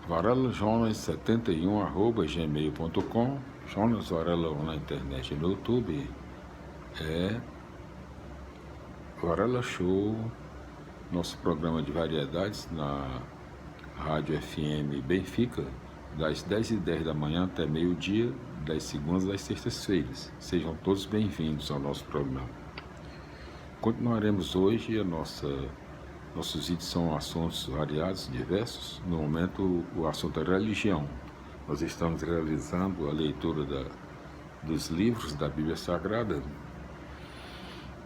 varelajonas71@gmail.com. Jonas Varela na internet e no YouTube. Varela Show, nosso programa de variedades na Rádio FM Benfica, das 10h10 da manhã até meio-dia, das segundas e das sextas-feiras. Sejam todos bem-vindos ao nosso programa. Continuaremos hoje nossos vídeos são assuntos variados, diversos. No momento, o assunto é religião. Nós estamos realizando a leitura dos livros da Bíblia Sagrada,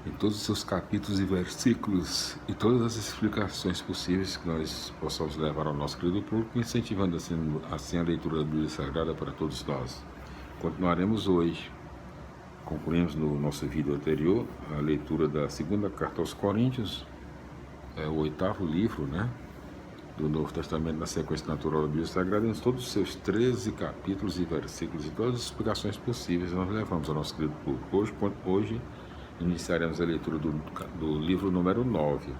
em todos os seus capítulos e versículos, e todas as explicações possíveis que nós possamos levar ao nosso querido público, incentivando assim a leitura da Bíblia Sagrada para todos nós. Continuaremos hoje. Concluímos no nosso vídeo anterior a leitura da segunda carta aos Coríntios, o 8º livro, do Novo Testamento, na sequência natural da Bíblia Sagrada, em todos os seus 13 capítulos e versículos e todas as explicações possíveis nós levamos ao nosso querido público. Hoje iniciaremos a leitura do livro número 9,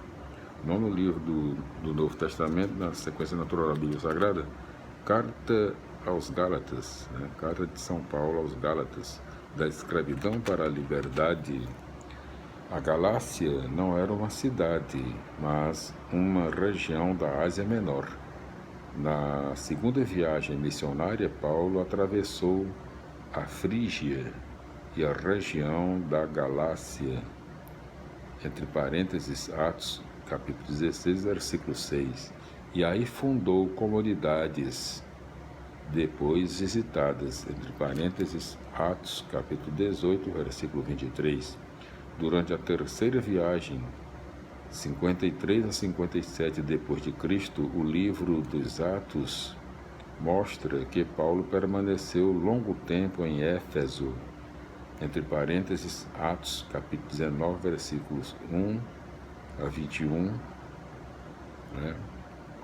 nono livro do Novo Testamento, na sequência natural da Bíblia Sagrada, Carta aos Gálatas, Carta de São Paulo aos Gálatas, da escravidão para a liberdade. A Galácia não era uma cidade, mas uma região da Ásia Menor. Na segunda viagem missionária, Paulo atravessou a Frígia e a região da Galácia, entre parênteses, Atos, capítulo 16, versículo 6, e aí fundou comunidades depois visitadas, entre parênteses, Atos, capítulo 18, versículo 23. Durante a terceira viagem, 53 a 57 depois de Cristo, o livro dos Atos mostra que Paulo permaneceu longo tempo em Éfeso, entre parênteses, Atos, capítulo 19, versículos 1 a 21,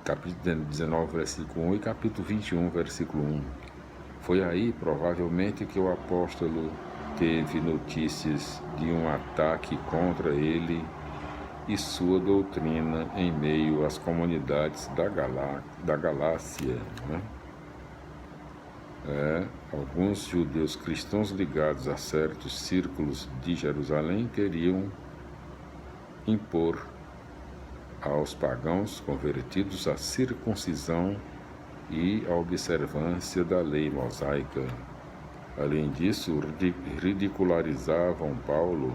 capítulo 19, versículo 1 e capítulo 21, versículo 1. Foi aí, provavelmente, que o apóstolo teve notícias de um ataque contra ele e sua doutrina em meio às comunidades da Galácia. Alguns judeus cristãos ligados a certos círculos de Jerusalém queriam impor aos pagãos convertidos a circuncisão e a observância da lei mosaica. Além disso, ridicularizavam Paulo,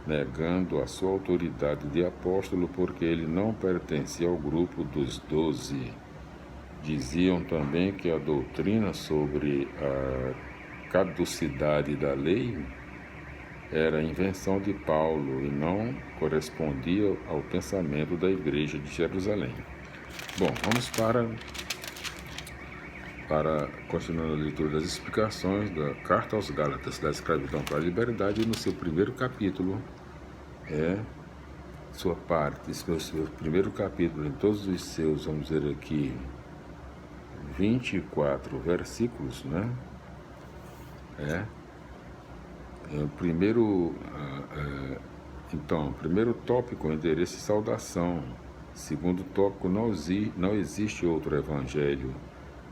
negando a sua autoridade de apóstolo porque ele não pertencia ao grupo dos 12. Diziam também que a doutrina sobre a caducidade da lei era invenção de Paulo e não correspondia ao pensamento da igreja de Jerusalém. Bom, vamos para continuar a leitura das explicações da Carta aos Gálatas, da escravidão para a liberdade, no seu primeiro capítulo, seu primeiro capítulo, em todos os seus, vamos dizer aqui, 24 versículos, primeiro tópico, endereço e saudação. Segundo tópico, não existe outro evangelho.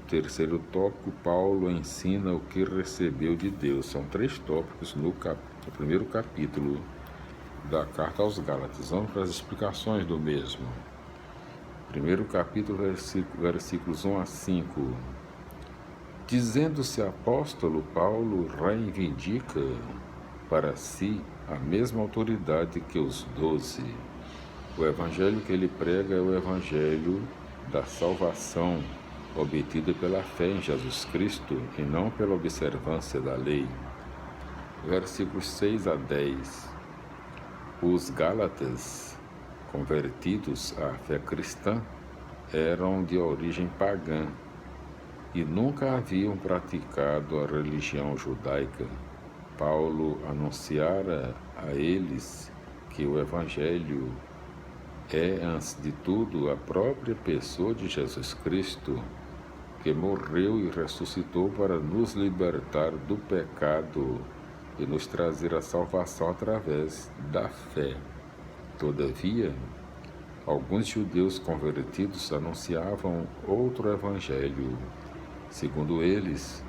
Terceiro tópico, Paulo ensina o que recebeu de Deus. São 3 tópicos no primeiro capítulo da Carta aos Gálatas. Vamos para as explicações do mesmo. Primeiro capítulo, versículos 1 a 5. Dizendo-se apóstolo, Paulo reivindica para si a mesma autoridade que os 12. O evangelho que ele prega é o evangelho da salvação, obtida pela fé em Jesus Cristo e não pela observância da lei. Versículos 6 a 10. Os Gálatas, convertidos à fé cristã, eram de origem pagã e nunca haviam praticado a religião judaica. Paulo anunciara a eles que o evangelho é, antes de tudo, a própria pessoa de Jesus Cristo, que morreu e ressuscitou para nos libertar do pecado e nos trazer a salvação através da fé. Todavia, alguns judeus convertidos anunciavam outro evangelho. Segundo eles,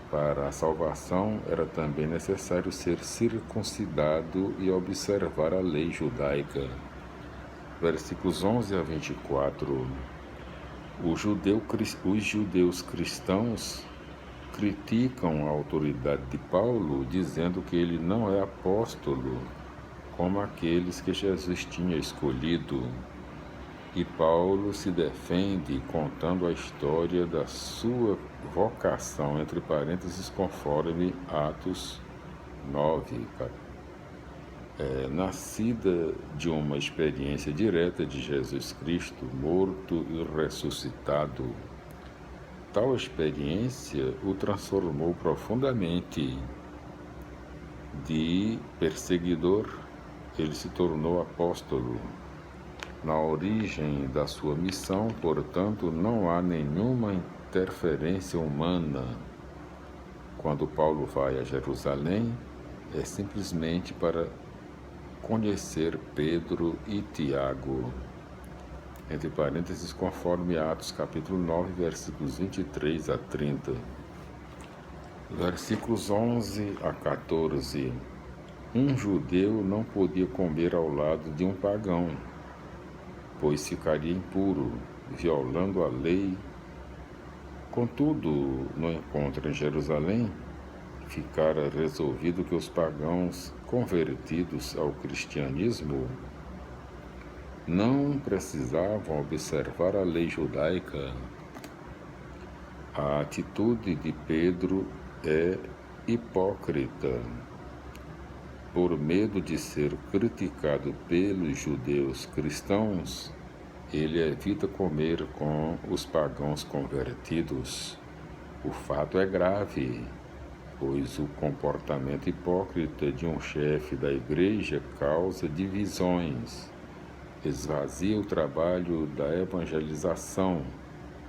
para a salvação era também necessário ser circuncidado e observar a lei judaica. Versículos 11 a 24. Os judeus cristãos criticam a autoridade de Paulo, dizendo que ele não é apóstolo, como aqueles que Jesus tinha escolhido. E Paulo se defende contando a história da sua vocação, entre parênteses, conforme Atos 9, nascida de uma experiência direta de Jesus Cristo, morto e ressuscitado. Tal experiência o transformou profundamente. De perseguidor, ele se tornou apóstolo. Na origem da sua missão, portanto, não há nenhuma interferência humana. Quando Paulo vai a Jerusalém, é simplesmente para conhecer Pedro e Tiago. Entre parênteses, conforme Atos capítulo 9, versículos 23 a 30. Versículos 11 a 14. Um judeu não podia comer ao lado de um pagão, pois ficaria impuro, violando a lei. Contudo, no encontro em Jerusalém, ficara resolvido que os pagãos convertidos ao cristianismo não precisavam observar a lei judaica. A atitude de Pedro é hipócrita. Por medo de ser criticado pelos judeus cristãos, ele evita comer com os pagãos convertidos. O fato é grave, pois o comportamento hipócrita de um chefe da igreja causa divisões, esvazia o trabalho da evangelização,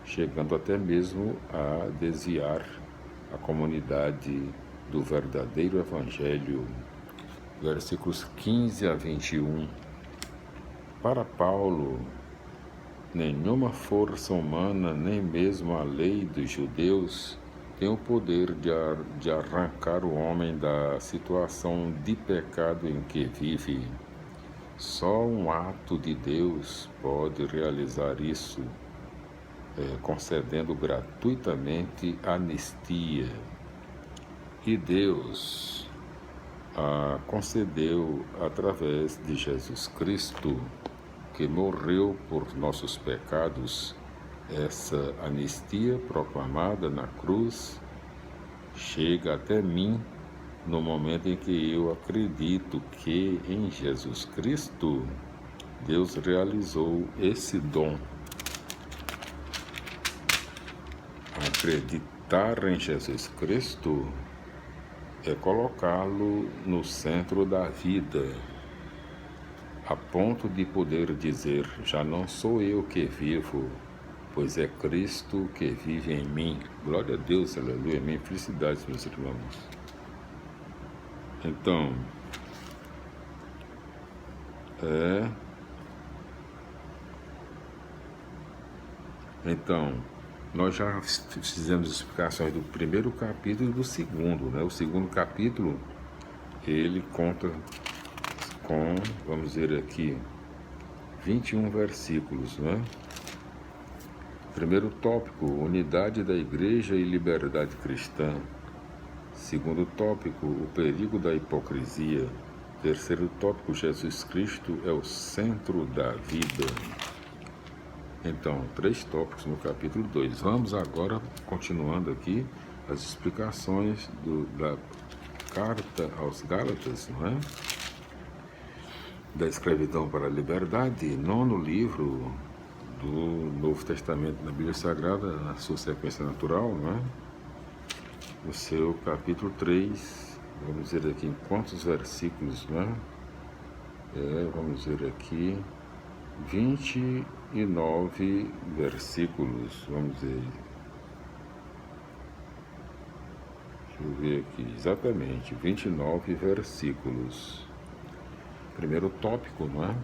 chegando até mesmo a desviar a comunidade do verdadeiro evangelho. Versículos 15 a 21. Para Paulo, nenhuma força humana, nem mesmo a lei dos judeus, tem o poder de arrancar o homem da situação de pecado em que vive. Só um ato de Deus pode realizar isso, concedendo gratuitamente anistia. E Deus a concedeu através de Jesus Cristo, que morreu por nossos pecados. Essa anistia proclamada na cruz chega até mim no momento em que eu acredito que em Jesus Cristo Deus realizou esse dom. Acreditar em Jesus Cristo é colocá-lo no centro da vida, a ponto de poder dizer: já não sou eu que vivo, pois é Cristo que vive em mim. Glória a Deus, aleluia, minha felicidade, meus irmãos. Então, nós já fizemos explicações do primeiro capítulo e do segundo, né? O segundo capítulo, ele conta com, vamos dizer aqui, 21 versículos, né? Primeiro tópico, unidade da igreja e liberdade cristã. Segundo tópico, o perigo da hipocrisia. Terceiro tópico, Jesus Cristo é o centro da vida. Então, 3 tópicos no capítulo 2. Vamos agora, continuando aqui, as explicações da carta aos Gálatas, não é? Da escravidão para a liberdade, 9º livro do Novo Testamento na Bíblia Sagrada, na sua sequência natural, não é? O seu capítulo 3, vamos dizer aqui em quantos versículos, não é? Vamos dizer aqui, 29 versículos, vamos ver. Deixa eu ver aqui, exatamente, 29 versículos. Primeiro tópico, não é?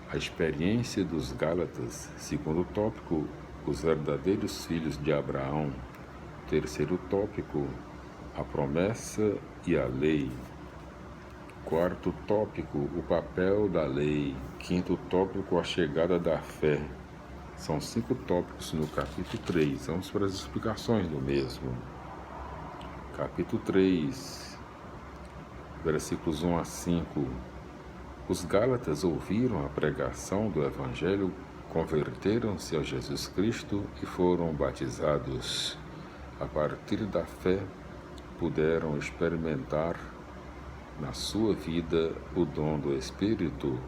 A experiência dos Gálatas. Segundo tópico, os verdadeiros filhos de Abraão. Terceiro tópico, a promessa e a lei. Quarto tópico, o papel da lei. Quinto tópico, a chegada da fé. São 5 tópicos no capítulo 3. Vamos para as explicações do mesmo. Capítulo 3, versículos 1 a 5. Os Gálatas ouviram a pregação do Evangelho, converteram-se a Jesus Cristo e foram batizados. A partir da fé, puderam experimentar na sua vida o dom do Espírito,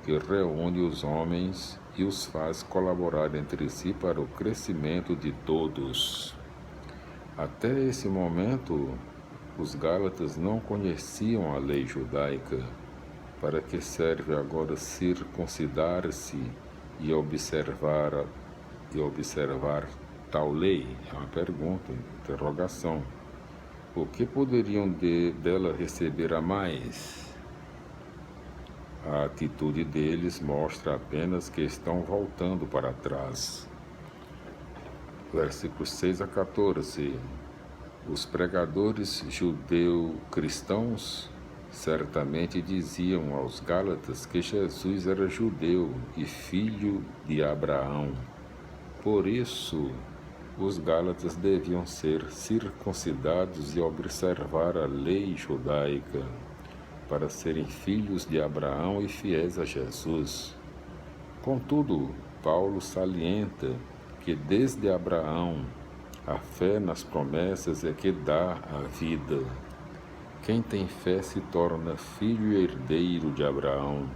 que reúne os homens e os faz colaborar entre si para o crescimento de todos. Até esse momento, os Gálatas não conheciam a lei judaica. Para que serve agora circuncidar-se e observar tal lei? É uma pergunta, interrogação. O que poderiam dela receber a mais? A atitude deles mostra apenas que estão voltando para trás. Versículos 6 a 14. Os pregadores judeu-cristãos certamente diziam aos Gálatas que Jesus era judeu e filho de Abraão. Por isso, os Gálatas deviam ser circuncidados e observar a lei judaica, para serem filhos de Abraão e fiéis a Jesus. Contudo, Paulo salienta que desde Abraão, a fé nas promessas é que dá a vida. Quem tem fé se torna filho e herdeiro de Abraão.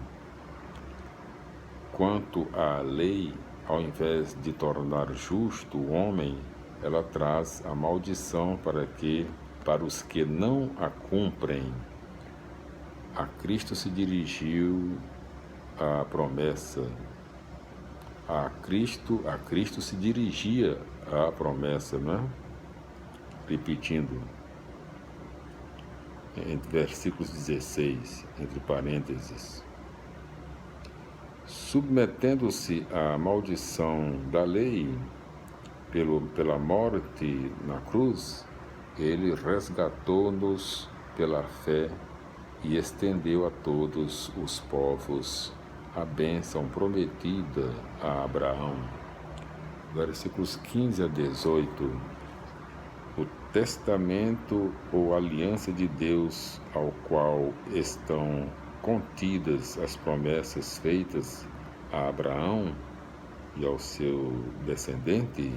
Quanto à lei, ao invés de tornar justo o homem, ela traz a maldição para os que não a cumprem. A Cristo se dirigiu a promessa. A Cristo se dirigia a promessa, não é? Repetindo, entre versículos 16, entre parênteses. Submetendo-se à maldição da lei, pela morte na cruz, ele resgatou-nos pela fé e estendeu a todos os povos a bênção prometida a Abraão. Versículos 15 a 18. O testamento ou aliança de Deus ao qual estão contidas as promessas feitas a Abraão e ao seu descendente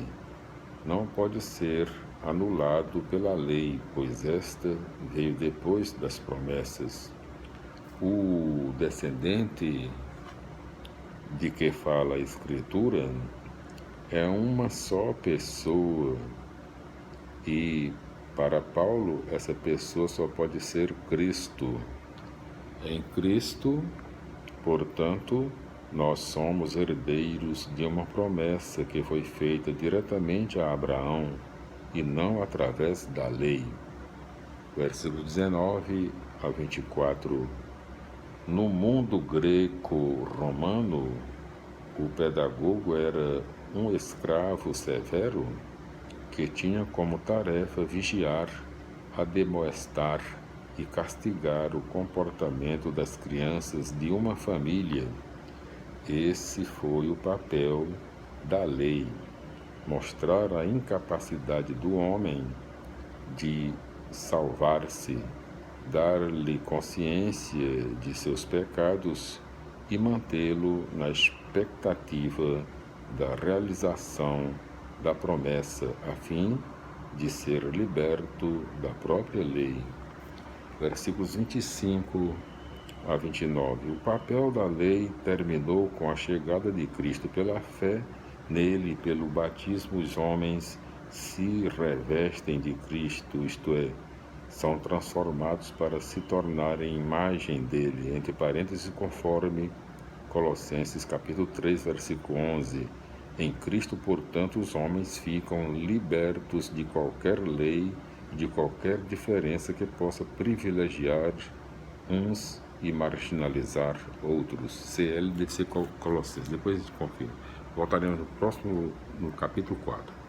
não pode ser anulado pela lei, pois esta veio depois das promessas. O descendente de que fala a Escritura é uma só pessoa e, para Paulo, essa pessoa só pode ser Cristo. Em Cristo, portanto, nós somos herdeiros de uma promessa que foi feita diretamente a Abraão e não através da lei. Versículo 19 a 24. No mundo greco-romano, o pedagogo era um escravo severo que tinha como tarefa vigiar, admoestar e castigar o comportamento das crianças de uma família. Esse foi o papel da lei, mostrar a incapacidade do homem de salvar-se, dar-lhe consciência de seus pecados e mantê-lo na expectativa da realização da promessa, a fim de ser liberto da própria lei. Versículos 25 a 29. O papel da lei terminou com a chegada de Cristo. Pela fé nele e pelo batismo, os homens se revestem de Cristo, isto é, são transformados para se tornarem imagem dele, entre parênteses, conforme Colossenses capítulo 3, versículo 11. Em Cristo, portanto, os homens ficam libertos de qualquer lei, de qualquer diferença que possa privilegiar uns e marginalizar outros. CL deve ser Colossenses, depois a gente confirma. Voltaremos no próximo, no capítulo 4.